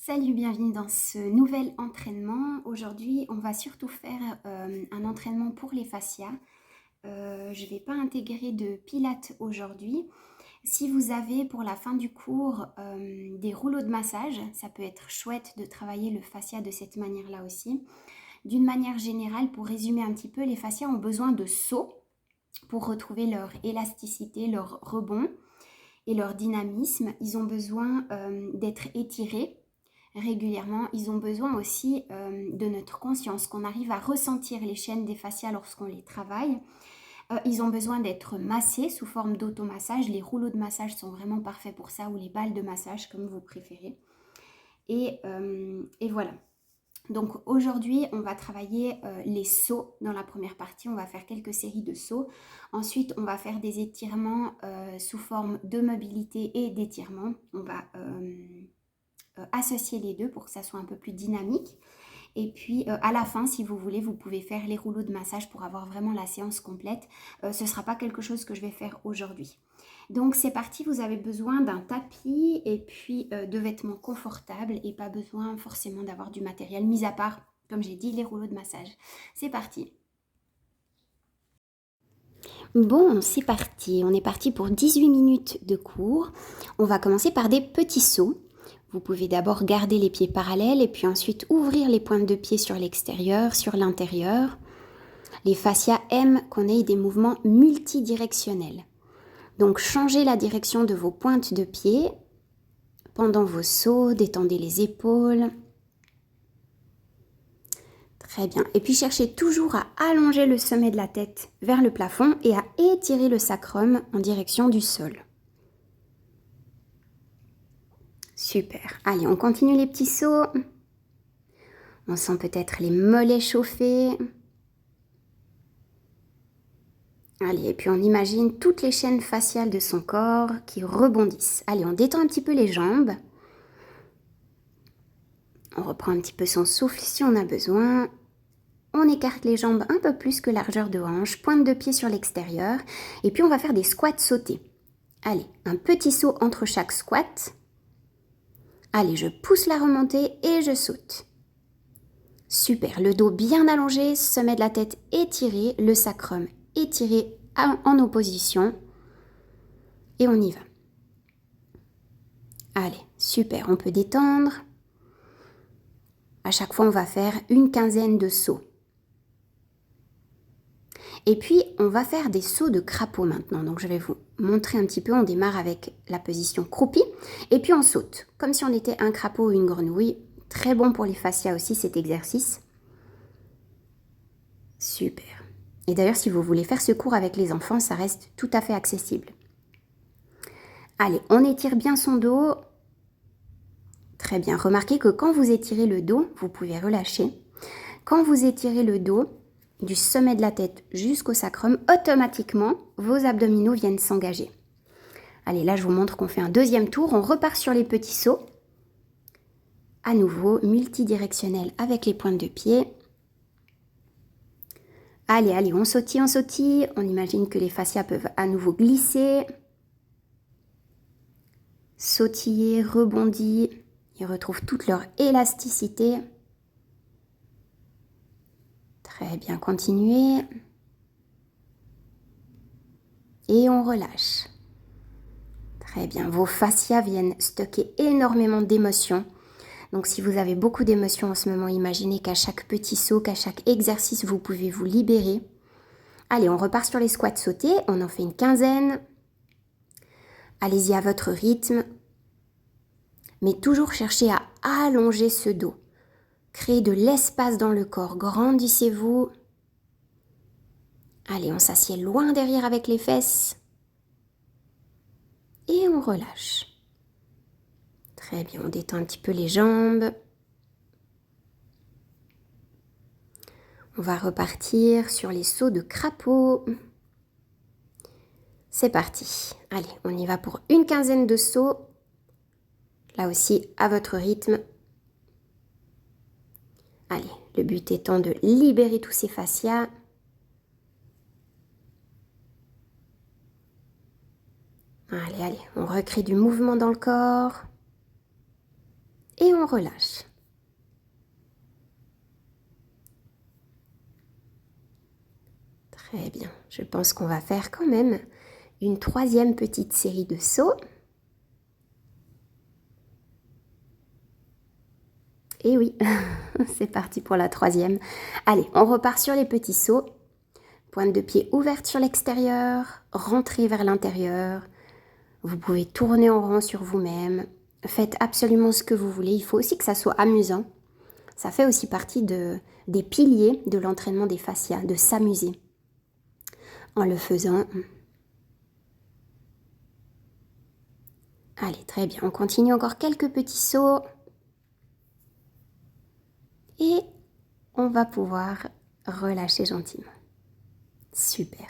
Salut, bienvenue dans ce nouvel entraînement. Aujourd'hui, on va surtout faire un entraînement pour les fascias. Je ne vais pas intégrer de pilates aujourd'hui. Si vous avez pour la fin du cours des rouleaux de massage, ça peut être chouette de travailler le fascia de cette manière-là aussi. D'une manière générale, pour résumer un petit peu, les fascias ont besoin de sauts pour retrouver leur élasticité, leur rebond et leur dynamisme. Ils ont besoin d'être étirés régulièrement. Ils ont besoin aussi de notre conscience, qu'on arrive à ressentir les chaînes des fascias lorsqu'on les travaille. Ils ont besoin d'être massés sous forme d'automassage. Les rouleaux de massage sont vraiment parfaits pour ça, ou les balles de massage, comme vous préférez. Et voilà. Donc aujourd'hui, on va travailler les sauts dans la première partie. On va faire quelques séries de sauts. Ensuite, on va faire des étirements sous forme de mobilité et d'étirement. On va associer les deux pour que ça soit un peu plus dynamique. Et puis à la fin, si vous voulez, vous pouvez faire les rouleaux de massage pour avoir vraiment la séance complète. Ce ne sera pas quelque chose que je vais faire aujourd'hui. Donc c'est parti, vous avez besoin d'un tapis et puis de vêtements confortables et pas besoin forcément d'avoir du matériel, mis à part, comme j'ai dit, les rouleaux de massage. C'est parti. Bon, c'est parti. On est parti pour 18 minutes de cours. On va commencer par des petits sauts. Vous pouvez d'abord garder les pieds parallèles et puis ensuite ouvrir les pointes de pied sur l'extérieur, sur l'intérieur. Les fascias aiment qu'on ait des mouvements multidirectionnels. Donc changez la direction de vos pointes de pied pendant vos sauts, détendez les épaules. Très bien. Et puis cherchez toujours à allonger le sommet de la tête vers le plafond et à étirer le sacrum en direction du sol. Super. Allez, on continue les petits sauts. On sent peut-être les mollets chauffés. Allez, et puis on imagine toutes les chaînes faciales de son corps qui rebondissent. Allez, on détend un petit peu les jambes. On reprend un petit peu son souffle si on a besoin. On écarte les jambes un peu plus que largeur de hanche, pointe de pied sur l'extérieur. Et puis on va faire des squats sautés. Allez, un petit saut entre chaque squat. Allez, je pousse la remontée et je saute. Super, le dos bien allongé, sommet de la tête étiré, le sacrum étiré en opposition. Et on y va. Allez, super, on peut détendre. À chaque fois, on va faire une quinzaine de sauts. Et puis, on va faire des sauts de crapaud maintenant. Donc, je vais vous montrer un petit peu. On démarre avec la position croupie. Et puis, on saute, comme si on était un crapaud ou une grenouille. Très bon pour les fascias aussi, cet exercice. Super. Et d'ailleurs, si vous voulez faire ce cours avec les enfants, ça reste tout à fait accessible. Allez, on étire bien son dos. Très bien. Remarquez que quand vous étirez le dos, vous pouvez relâcher. Quand vous étirez le dos, du sommet de la tête jusqu'au sacrum, automatiquement, vos abdominaux viennent s'engager. Allez, là, je vous montre qu'on fait un deuxième tour. On repart sur les petits sauts. À nouveau, multidirectionnel avec les pointes de pied. Allez, allez, on sautille, on sautille. On imagine que les fascias peuvent à nouveau glisser. Sautiller, rebondir. Ils retrouvent toute leur élasticité. Très bien, continuez. Et on relâche. Très bien, vos fascias viennent stocker énormément d'émotions. Donc si vous avez beaucoup d'émotions en ce moment, imaginez qu'à chaque petit saut, qu'à chaque exercice, vous pouvez vous libérer. Allez, on repart sur les squats sautés. On en fait une quinzaine. Allez-y à votre rythme. Mais toujours cherchez à allonger ce dos. Créez de l'espace dans le corps. Grandissez-vous. Allez, on s'assied loin derrière avec les fesses. Et on relâche. Très bien, on détend un petit peu les jambes. On va repartir sur les sauts de crapaud. C'est parti. Allez, on y va pour une quinzaine de sauts. Là aussi, à votre rythme. Allez, le but étant de libérer tous ces fascias. Allez, allez, on recrée du mouvement dans le corps. et on relâche. Très bien. Je pense qu'on va faire quand même une troisième petite série de sauts. Et oui, c'est parti pour la troisième. Allez, on repart sur les petits sauts. Pointe de pied ouverte sur l'extérieur, rentrez vers l'intérieur. Vous pouvez tourner en rond sur vous-même. Faites absolument ce que vous voulez. Il faut aussi que ça soit amusant. Ça fait aussi partie des piliers de l'entraînement des fascias, de s'amuser en le faisant. Allez, très bien. On continue encore quelques petits sauts. Et on va pouvoir relâcher gentiment. Super.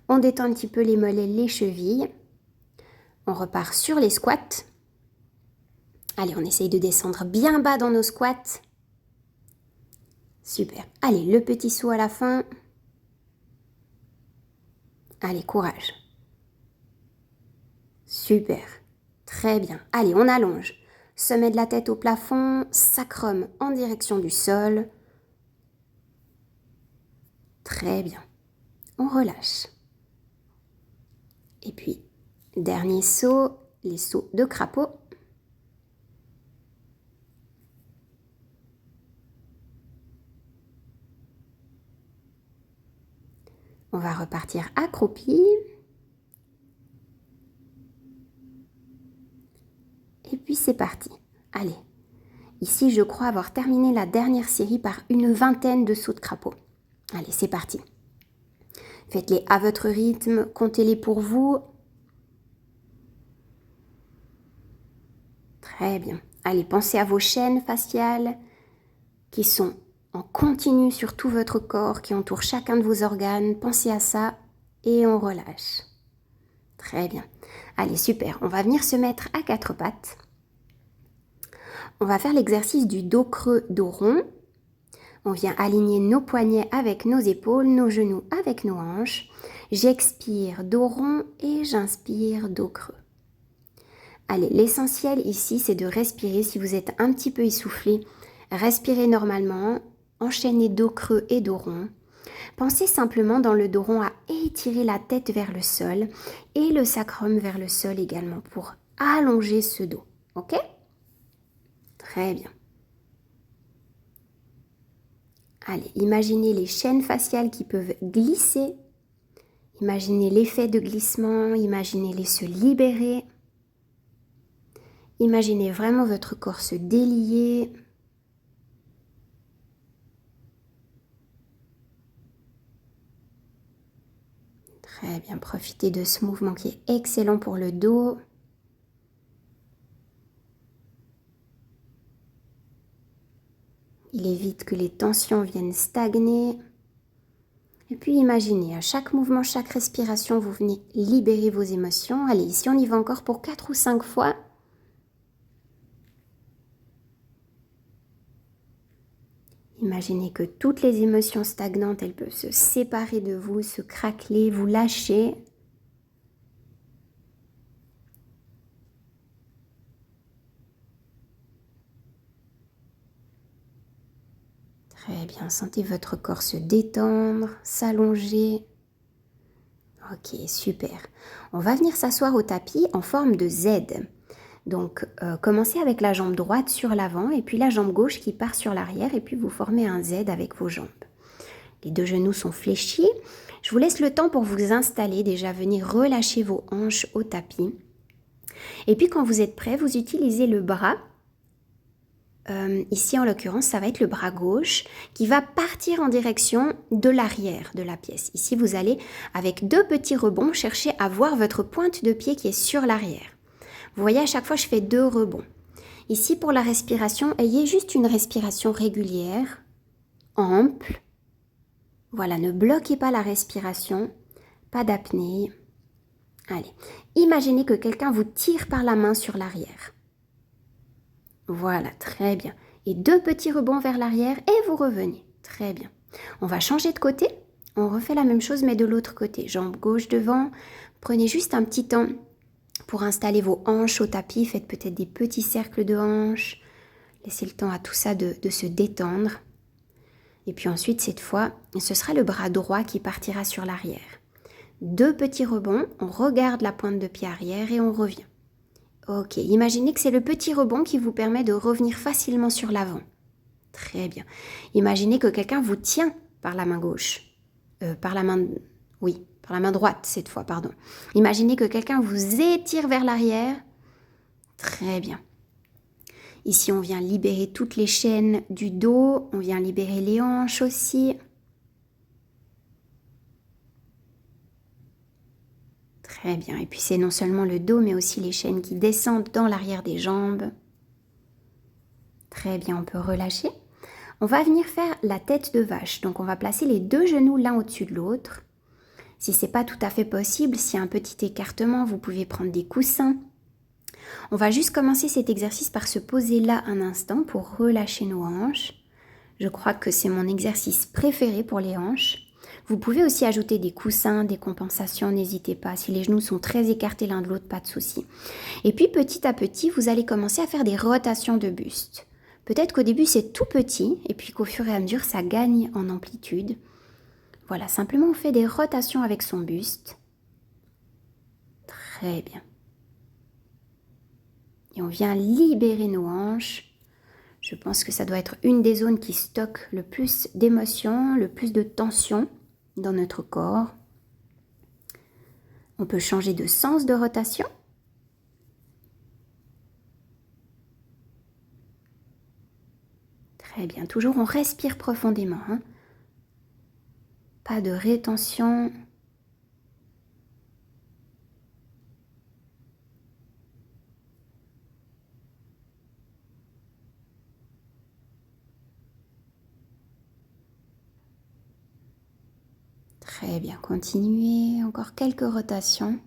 On détend un petit peu les mollets, les chevilles. On repart sur les squats. Allez, on essaye de descendre bien bas dans nos squats. Super. Allez, le petit saut à la fin. Allez, courage. Super. Très bien. Allez, on allonge. Sommet de la tête au plafond, sacrum en direction du sol. Très bien. On relâche. Et puis, dernier saut, les sauts de crapaud. On va repartir accroupi. Et puis c'est parti. Allez. Ici, je crois avoir terminé la dernière série par une vingtaine de sauts de crapaud. Allez, c'est parti. Faites-les à votre rythme, comptez-les pour vous. Très bien. Allez, pensez à vos chaînes faciales qui sont en continu sur tout votre corps, qui entourent chacun de vos organes. Pensez à ça et on relâche. Très bien. Allez, super. On va venir se mettre à quatre pattes. On va faire l'exercice du dos creux, dos rond. On vient aligner nos poignets avec nos épaules, nos genoux avec nos hanches. J'expire, dos rond et j'inspire, dos creux. Allez, l'essentiel ici, c'est de respirer. Si vous êtes un petit peu essoufflé, respirez normalement, enchaînez dos creux et dos rond. Pensez simplement dans le dos rond à étirer la tête vers le sol et le sacrum vers le sol également pour allonger ce dos. Ok ? Très bien. Allez, imaginez les chaînes faciales qui peuvent glisser. Imaginez l'effet de glissement, imaginez-les se libérer. Imaginez vraiment votre corps se délier. Très bien, profitez de ce mouvement qui est excellent pour le dos. Il évite que les tensions viennent stagner. Et puis imaginez, à chaque mouvement, chaque respiration, vous venez libérer vos émotions. Allez, ici on y va encore pour 4 ou 5 fois. Imaginez que toutes les émotions stagnantes, elles peuvent se séparer de vous, se craqueler, vous lâcher. Très bien, sentez votre corps se détendre, s'allonger. Ok, super. On va venir s'asseoir au tapis en forme de Z. Donc, commencez avec la jambe droite sur l'avant et puis la jambe gauche qui part sur l'arrière et puis vous formez un Z avec vos jambes. Les deux genoux sont fléchis. Je vous laisse le temps pour vous installer, déjà venir relâcher vos hanches au tapis. Et puis quand vous êtes prêt, vous utilisez le bras. Ici, en l'occurrence, ça va être le bras gauche qui va partir en direction de l'arrière de la pièce. Ici, vous allez, avec 2 petits rebonds, chercher à voir votre pointe de pied qui est sur l'arrière. Vous voyez, à chaque fois, je fais 2 rebonds. Ici, pour la respiration, ayez juste une respiration régulière, ample. Voilà, ne bloquez pas la respiration, pas d'apnée. Allez, imaginez que quelqu'un vous tire par la main sur l'arrière. Voilà, très bien. Et 2 petits rebonds vers l'arrière et vous revenez. Très bien. On va changer de côté. On refait la même chose mais de l'autre côté. Jambe gauche devant. Prenez juste un petit temps Pour installer vos hanches au tapis, faites peut-être des petits cercles de hanches. Laissez le temps à tout ça de se détendre. Et puis ensuite, cette fois, ce sera le bras droit qui partira sur l'arrière. 2 petits rebonds, on regarde la pointe de pied arrière et on revient. Ok, imaginez que c'est le petit rebond qui vous permet de revenir facilement sur l'avant. Très bien. Imaginez que quelqu'un vous tient par la main gauche. Par la main droite cette fois, pardon. Imaginez que quelqu'un vous étire vers l'arrière. Très bien. Ici, on vient libérer toutes les chaînes du dos. On vient libérer les hanches aussi. Très bien. Et puis, c'est non seulement le dos, mais aussi les chaînes qui descendent dans l'arrière des jambes. Très bien, on peut relâcher. On va venir faire la tête de vache. Donc, on va placer les 2 genoux l'un au-dessus de l'autre. Si ce n'est pas tout à fait possible, s'il y a un petit écartement, vous pouvez prendre des coussins. On va juste commencer cet exercice par se poser là un instant pour relâcher nos hanches. Je crois que c'est mon exercice préféré pour les hanches. Vous pouvez aussi ajouter des coussins, des compensations, n'hésitez pas. Si les genoux sont très écartés l'un de l'autre, pas de souci. Et puis petit à petit, vous allez commencer à faire des rotations de buste. Peut-être qu'au début c'est tout petit et puis qu'au fur et à mesure ça gagne en amplitude. Voilà, simplement on fait des rotations avec son buste. Très bien. Et on vient libérer nos hanches. Je pense que ça doit être une des zones qui stocke le plus d'émotions, le plus de tension dans notre corps. On peut changer de sens de rotation. Très bien, toujours on respire profondément. Pas de rétention. Très bien, continuez. Encore quelques rotations.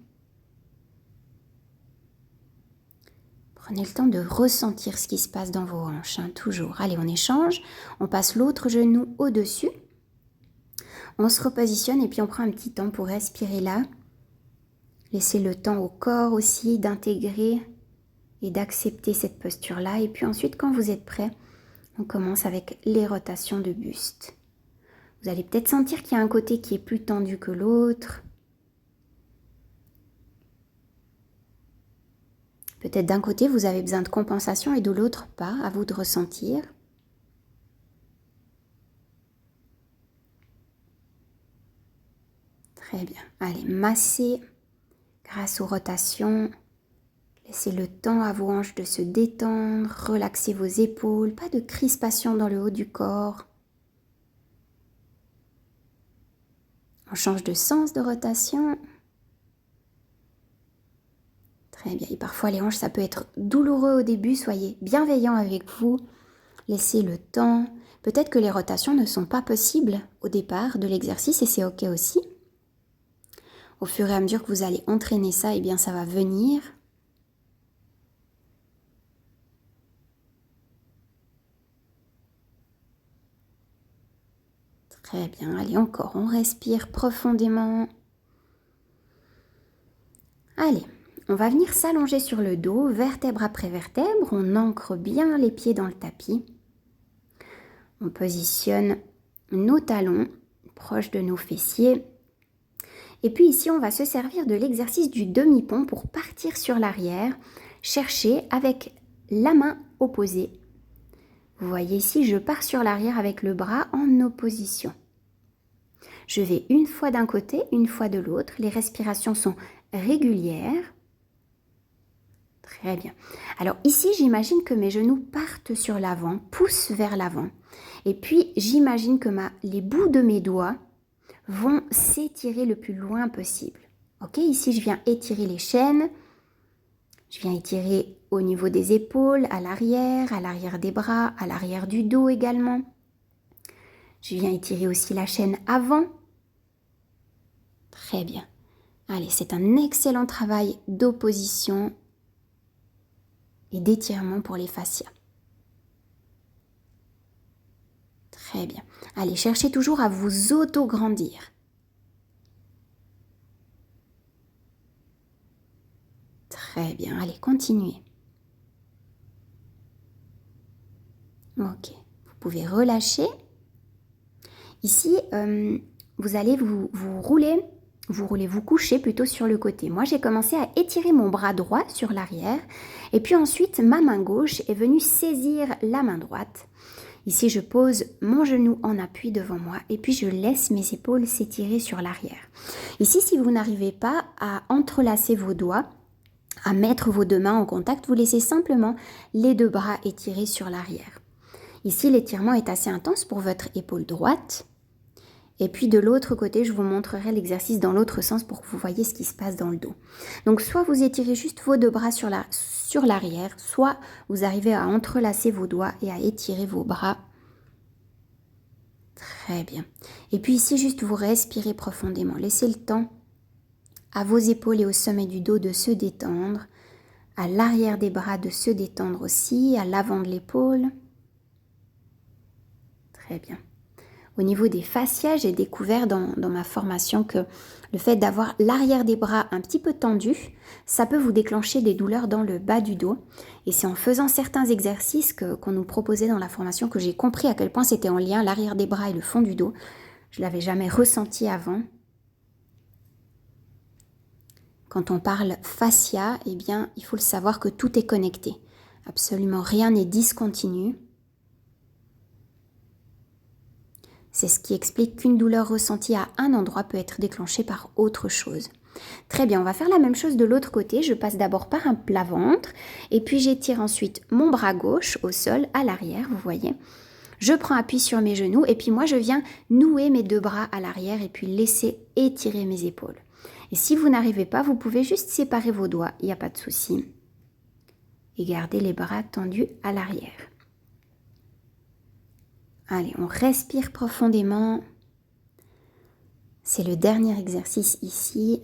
Prenez le temps de ressentir ce qui se passe dans vos hanches, toujours. Allez, on échange. On passe l'autre genou au-dessus. On se repositionne et puis on prend un petit temps pour respirer là. Laissez le temps au corps aussi d'intégrer et d'accepter cette posture-là. Et puis ensuite, quand vous êtes prêt, on commence avec les rotations de buste. Vous allez peut-être sentir qu'il y a un côté qui est plus tendu que l'autre. Peut-être d'un côté, vous avez besoin de compensation et de l'autre pas, à vous de ressentir. Très bien. Allez, massez grâce aux rotations. Laissez le temps à vos hanches de se détendre. Relaxez vos épaules. Pas de crispation dans le haut du corps. On change de sens de rotation. Très bien. Et parfois, les hanches, ça peut être douloureux au début. Soyez bienveillant avec vous. Laissez le temps. Peut-être que les rotations ne sont pas possibles au départ de l'exercice et c'est OK aussi. Au fur et à mesure que vous allez entraîner ça, eh bien, ça va venir. Très bien. Allez, encore. On respire profondément. Allez, on va venir s'allonger sur le dos, vertèbre après vertèbre. On ancre bien les pieds dans le tapis. On positionne nos talons proches de nos fessiers. Et puis ici, on va se servir de l'exercice du demi-pont pour partir sur l'arrière. Chercher avec la main opposée. Vous voyez ici, je pars sur l'arrière avec le bras en opposition. Je vais une fois d'un côté, une fois de l'autre. Les respirations sont régulières. Très bien. Alors ici, j'imagine que mes genoux partent sur l'avant, poussent vers l'avant. Et puis, j'imagine que les bouts de mes doigts vont s'étirer le plus loin possible. Ok, ici, je viens étirer les chaînes. Je viens étirer au niveau des épaules, à l'arrière des bras, à l'arrière du dos également. Je viens étirer aussi la chaîne avant. Très bien. Allez, c'est un excellent travail d'opposition et d'étirement pour les fascias. Très bien. Allez, cherchez toujours à vous auto-grandir. Très bien, allez, continuez. Ok, vous pouvez relâcher. Ici, vous allez vous coucher plutôt sur le côté. Moi, j'ai commencé à étirer mon bras droit sur l'arrière et puis ensuite, ma main gauche est venue saisir la main droite. Ici, je pose mon genou en appui devant moi et puis je laisse mes épaules s'étirer sur l'arrière. Ici, si vous n'arrivez pas à entrelacer vos doigts, à mettre vos deux mains en contact, vous laissez simplement les deux bras étirés sur l'arrière. Ici, l'étirement est assez intense pour votre épaule droite. Et puis de l'autre côté, je vous montrerai l'exercice dans l'autre sens pour que vous voyez ce qui se passe dans le dos. Donc soit vous étirez juste vos deux bras sur l'arrière, soit vous arrivez à entrelacer vos doigts et à étirer vos bras. Très bien. Et puis ici, juste vous respirez profondément. Laissez le temps à vos épaules et au sommet du dos de se détendre, à l'arrière des bras de se détendre aussi, à l'avant de l'épaule. Très bien. Au niveau des fascias, j'ai découvert dans ma formation que le fait d'avoir l'arrière des bras un petit peu tendu, ça peut vous déclencher des douleurs dans le bas du dos. Et c'est en faisant certains exercices qu'on nous proposait dans la formation que j'ai compris à quel point c'était en lien l'arrière des bras et le fond du dos. Je ne l'avais jamais ressenti avant. Quand on parle fascia, eh bien, il faut le savoir que tout est connecté. Absolument rien n'est discontinu. C'est ce qui explique qu'une douleur ressentie à un endroit peut être déclenchée par autre chose. Très bien, on va faire la même chose de l'autre côté. Je passe d'abord par un plat-ventre et puis j'étire ensuite mon bras gauche au sol, à l'arrière, vous voyez. Je prends appui sur mes genoux et puis moi je viens nouer mes deux bras à l'arrière et puis laisser étirer mes épaules. Et si vous n'arrivez pas, vous pouvez juste séparer vos doigts, il n'y a pas de souci. Et garder les bras tendus à l'arrière. Allez, on respire profondément. C'est le dernier exercice ici.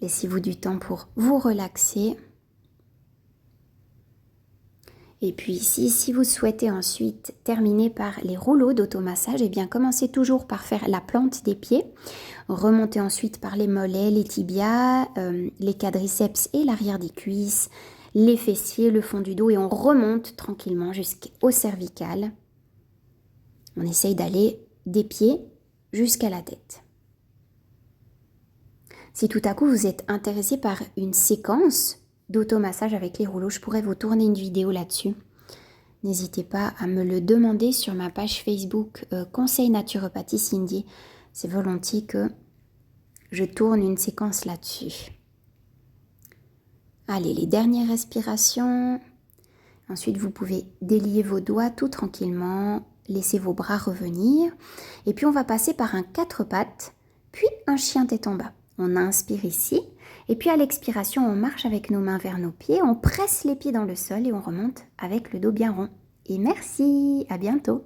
Laissez-vous du temps pour vous relaxer. Et puis ici, si vous souhaitez ensuite terminer par les rouleaux d'automassage, eh bien commencez toujours par faire la plante des pieds. Remontez ensuite par les mollets, les tibias, les quadriceps et l'arrière des cuisses, les fessiers, le fond du dos et on remonte tranquillement jusqu'au cervical. On essaye d'aller des pieds jusqu'à la tête. Si tout à coup vous êtes intéressé par une séquence d'automassage avec les rouleaux, je pourrais vous tourner une vidéo là-dessus. N'hésitez pas à me le demander sur ma page Facebook Conseil Naturopathie Cindy. C'est volontiers que je tourne une séquence là-dessus. Allez, les dernières respirations. Ensuite, vous pouvez délier vos doigts tout tranquillement, laisser vos bras revenir. Et puis, on va passer par un 4 pattes, puis un chien tête en bas. On inspire ici. Et puis, à l'expiration, on marche avec nos mains vers nos pieds. On presse les pieds dans le sol et on remonte avec le dos bien rond. Et merci, à bientôt.